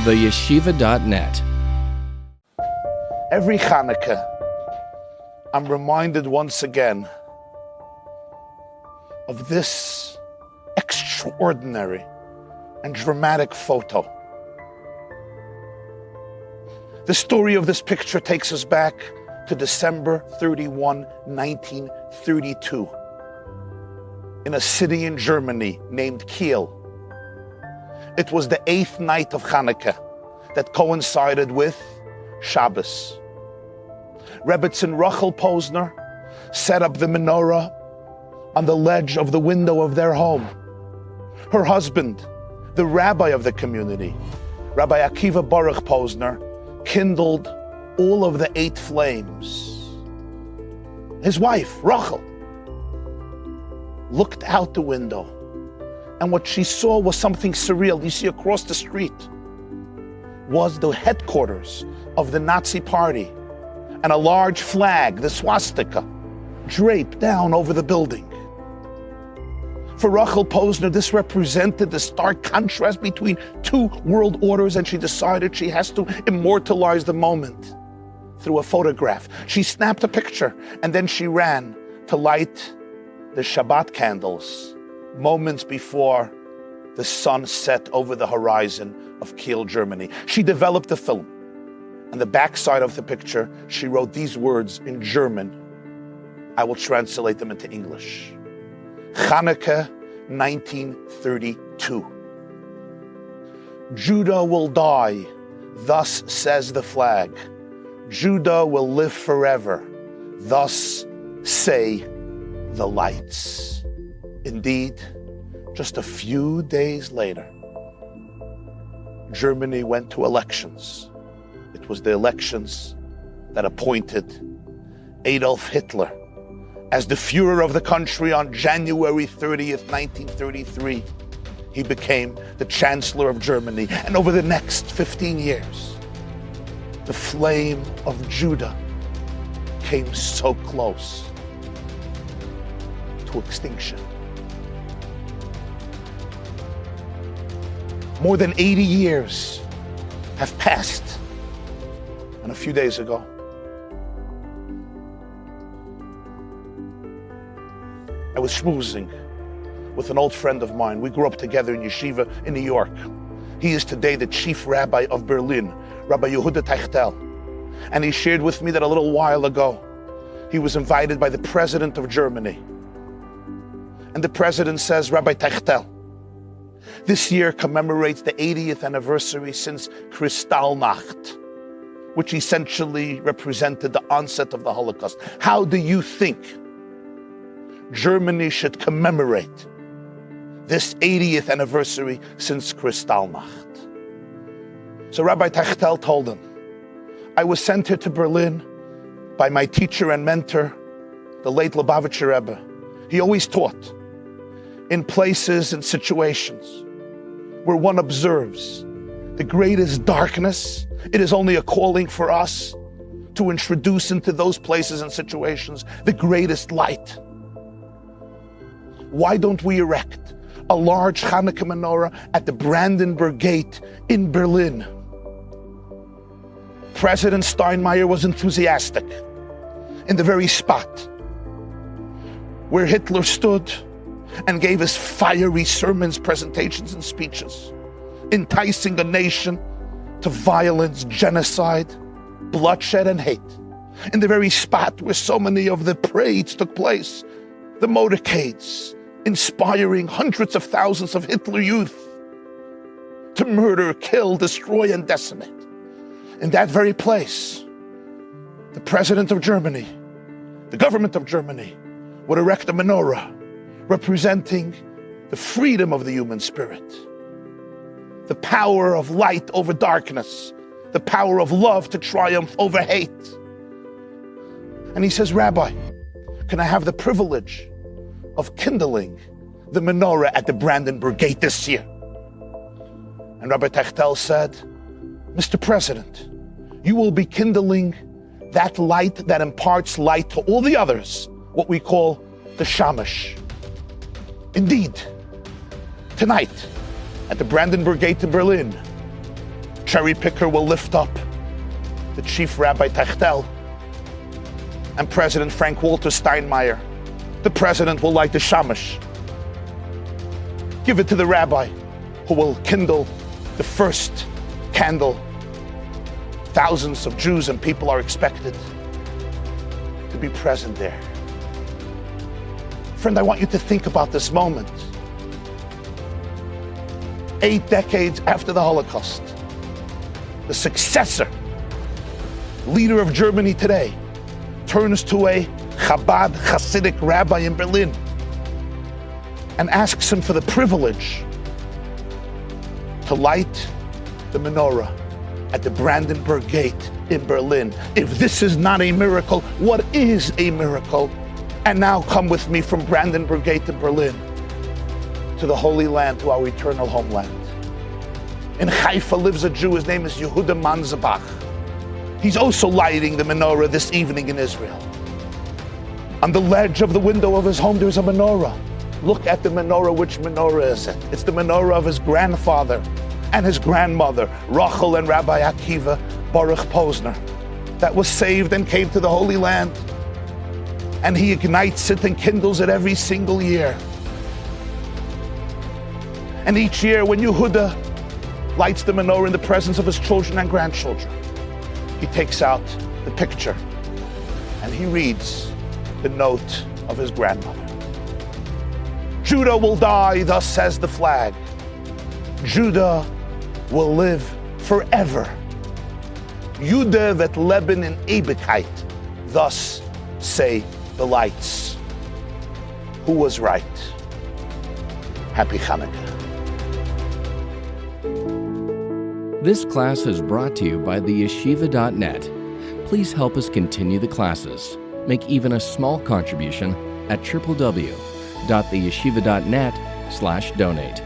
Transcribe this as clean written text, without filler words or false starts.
theyeshiva.net. Every Hanukkah, I'm reminded once again of this extraordinary and dramatic photo. The story of this picture takes us back to December 31, 1932, in a city in Germany named Kiel. It was the 8th night of Hanukkah that coincided with Shabbos. Rebbetzin Rachel Posner set up the menorah on the ledge of the window of their home. Her husband, the rabbi of the community, Rabbi Akiva Baruch Posner, kindled all of the 8 flames. His wife, Rachel, looked out the window, and what she saw was something surreal. You see, across the street was the headquarters of the Nazi party, and a large flag, the swastika, draped down over the building. For Rachel Posner, this represented the stark contrast between 2 world orders, and she decided she has to immortalize the moment through a photograph. She snapped a picture, and then she ran to light the Shabbat candles moments before the sun set over the horizon of Kiel, Germany. She developed the film. On the backside of the picture, she wrote these words in German. I will translate them into English. Hanukkah 1932. Judah will die, thus says the flag. Judah will live forever, thus say the lights. Indeed, just a few days later, Germany went to elections. It was the elections that appointed Adolf Hitler as the Führer of the country on January 30th, 1933. He became the Chancellor of Germany. And over the next 15 years, the flame of Judah came so close to extinction. More than 80 years have passed. And a few days ago, I was schmoozing with an old friend of mine. We grew up together in yeshiva in New York. He is today the chief rabbi of Berlin, Rabbi Yehuda Teichtel. And he shared with me that a little while ago, he was invited by the president of Germany. And the president says, Rabbi Teichtel, this year commemorates the 80th anniversary since Kristallnacht, which essentially represented the onset of the Holocaust. How do you think Germany should commemorate this 80th anniversary since Kristallnacht? So Rabbi Teichtel told him, I was sent here to Berlin by my teacher and mentor, the late Lubavitcher Rebbe. He always taught in places and situations where one observes the greatest darkness, it is only a calling for us to introduce into those places and situations the greatest light. Why don't we erect a large Hanukkah menorah at the Brandenburg Gate in Berlin? President Steinmeier was enthusiastic. In the very spot where Hitler stood and gave his fiery sermons, presentations, and speeches, enticing a nation to violence, genocide, bloodshed, and hate. In the very spot where so many of the parades took place, the motorcades, inspiring hundreds of thousands of Hitler youth to murder, kill, destroy, and decimate. In that very place, the president of Germany, the government of Germany, would erect a menorah representing the freedom of the human spirit, the power of light over darkness, the power of love to triumph over hate. And he says, Rabbi, can I have the privilege of kindling the menorah at the Brandenburg Gate this year? And Rabbi Teichtel said, Mr. President, you will be kindling that light that imparts light to all the others, what we call the shamash. Indeed, tonight at the Brandenburg Gate in Berlin, cherry picker will lift up the chief Rabbi Techtel, and President Frank Walter Steinmeier, the president, will light the shamash. Give it to the rabbi who will kindle the first candle. Thousands of Jews and people are expected to be present there. Friend, I want you to think about this moment. 8 decades after the Holocaust, the successor leader of Germany today turns to a Chabad Hasidic rabbi in Berlin and asks him for the privilege to light the menorah at the Brandenburg Gate in Berlin. If this is not a miracle, what is a miracle? And now come with me from Brandenburg Gate to Berlin, to the Holy Land, to our eternal homeland. In Haifa lives a Jew, his name is Yehuda Manzabach. He's also lighting the menorah this evening in Israel. On the ledge of the window of his home, there's a menorah. Look at the menorah. Which menorah is it? It's the menorah of his grandfather and his grandmother, Rachel and Rabbi Akiva Baruch Posner, that was saved and came to the Holy Land. And he ignites it and kindles it every single year. And each year when Yehuda lights the menorah in the presence of his children and grandchildren, he takes out the picture and he reads the note of his grandmother. Judah will die, thus says the flag. Judah will live forever. Judah vet leben in Ewigkeit, thus say the lights. Who was right? Happy Hanukkah. This class is brought to you by theyeshiva.net. Please help us continue the classes. Make even a small contribution at www.theyeshiva.net/donate.